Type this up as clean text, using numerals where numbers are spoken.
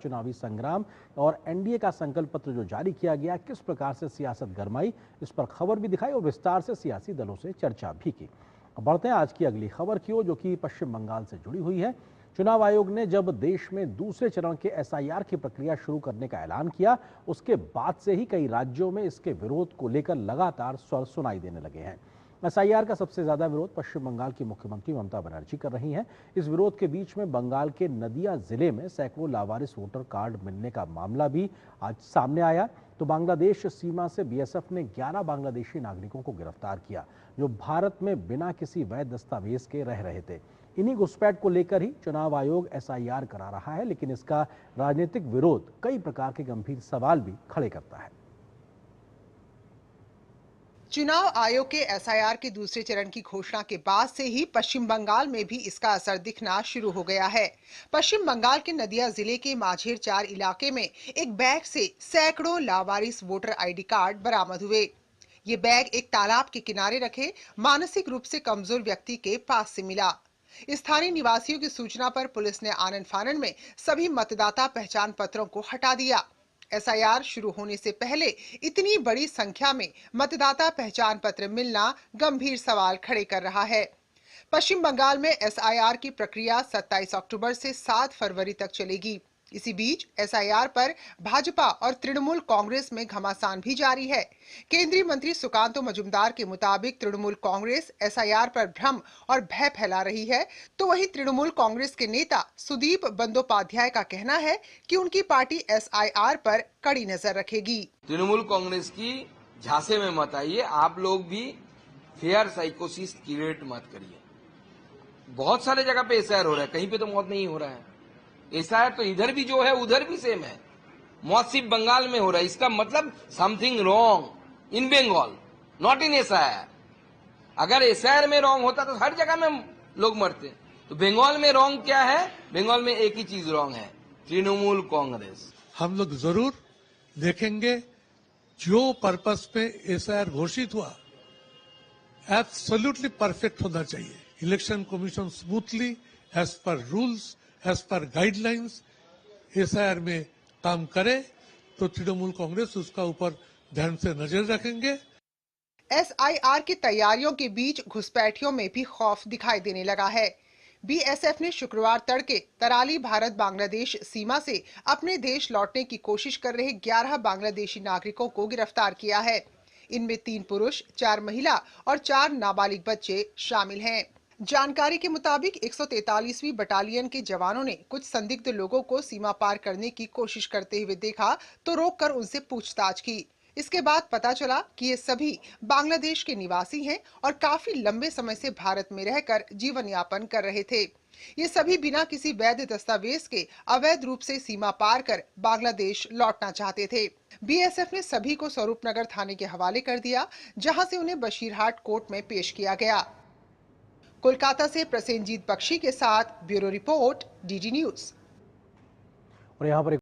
चुनावी संग्राम और एनडीए का संकल्प पत्र जो जारी किया गया, किस प्रकार से सियासत गरमाई, इस पर खबर भी दिखाई और विस्तार से सियासी दलों से चर्चा भी की। अब बढ़ते हैं आज की अगली खबर की ओर, जो कि पश्चिम बंगाल से जुड़ी हुई है। चुनाव आयोग ने जब देश में दूसरे चरण के एसआईआर की प्रक्रिया शुरू करने का ऐलान किया, उसके बाद से ही कई राज्यों में इसके विरोध को लेकर लगातार स्वर सुनाई देने लगे हैं। एसआईआर का सबसे ज्यादा विरोध पश्चिम बंगाल की मुख्यमंत्री ममता बनर्जी कर रही हैं। इस विरोध के बीच में बंगाल के नदिया जिले में सैकड़ों लावारिस वोटर कार्ड मिलने का मामला भी आज सामने आया। तो बांग्लादेश सीमा से बीएसएफ ने 11 बांग्लादेशी नागरिकों को गिरफ्तार किया, जो भारत में बिना किसी वैध दस्तावेज के रह रहे थे। इन्हीं घुसपैठ को लेकर ही चुनाव आयोग एसआईआर करा रहा है, लेकिन इसका राजनीतिक विरोध कई प्रकार के गंभीर सवाल भी खड़े करता है। चुनाव आयोग के एसआईआर के दूसरे चरण की घोषणा के बाद से ही पश्चिम बंगाल में भी इसका असर दिखना शुरू हो गया है। पश्चिम बंगाल के नदिया जिले के माझेर 4 इलाके में एक बैग से सैकड़ों लावारिस वोटर आईडी कार्ड बरामद हुए। ये बैग एक तालाब के किनारे रखे मानसिक रूप से कमजोर व्यक्ति के पास से मिला। स्थानीय निवासियों की सूचना पर पुलिस ने आनन फानन में सभी मतदाता पहचान पत्रों को हटा दिया। एसआईआर शुरू होने से पहले इतनी बड़ी संख्या में मतदाता पहचान पत्र मिलना गंभीर सवाल खड़े कर रहा है। पश्चिम बंगाल में एसआईआर की प्रक्रिया 27 अक्टूबर से 7 फरवरी तक चलेगी। इसी बीच एसआईआर पर भाजपा और तृणमूल कांग्रेस में घमासान भी जारी है। केंद्रीय मंत्री सुकांतो मजूमदार के मुताबिक तृणमूल कांग्रेस एसआईआर पर भ्रम और भय फैला रही है, तो वहीं तृणमूल कांग्रेस के नेता सुदीप बंदोपाध्याय का कहना है कि उनकी पार्टी एसआईआर पर कड़ी नजर रखेगी। तृणमूल कांग्रेस की झांसे में मत आइए, आप लोग भी फेयर साइकोसिस क्रिएट मत करिए। बहुत सारे जगह पे एसआईआर हो रहा है, कहीं पे तो मौत नहीं हो रहा है। एसआईआर तो इधर भी जो है उधर भी सेम है, मौत सिर्फ बंगाल में हो रहा है। इसका मतलब something wrong in Bengal, not in SIR. अगर एसआईआर में रॉन्ग होता तो हर जगह में लोग मरते। तो बंगाल में रॉन्ग क्या है? बंगाल में एक ही चीज रॉन्ग है, तृणमूल कांग्रेस। हम लोग जरूर देखेंगे जो पर्पस पे एसआईआर घोषित हुआ एब्सोल्युटली परफेक्ट होना चाहिए। Election commission smoothly as per rules as per guidelines SIR में काम करे, तो तृणमूल कांग्रेस उसका ऊपर ध्यान से नजर रखेंगे। एसआईआर की तैयारियों के बीच घुसपैठियों में भी खौफ दिखाई देने लगा है। बीएसएफ ने शुक्रवार तड़के तराली भारत बांग्लादेश सीमा से अपने देश लौटने की कोशिश कर रहे 11 बांग्लादेशी नागरिकों को गिरफ्तार किया है। इनमें 3 पुरुष, 4 महिला और 4 नाबालिग बच्चे शामिल हैं। जानकारी के मुताबिक 143वीं बटालियन के जवानों ने कुछ संदिग्ध लोगों को सीमा पार करने की कोशिश करते हुए देखा, तो रोककर उनसे पूछताछ की। इसके बाद पता चला कि ये सभी बांग्लादेश के निवासी हैं और काफी लंबे समय से भारत में रहकर जीवन यापन कर रहे थे। ये सभी बिना किसी वैध दस्तावेज के अवैध रूप से सीमा पार कर बांग्लादेश लौटना चाहते थे। बीएसएफ ने सभी को स्वरूपनगर थाने के हवाले कर दिया, जहां से उन्हें बशीरहाट कोर्ट में पेश किया गया। कोलकाता से प्रसेनजीत बख्शी के साथ ब्यूरो रिपोर्ट, डीडी न्यूज। और यहाँ पर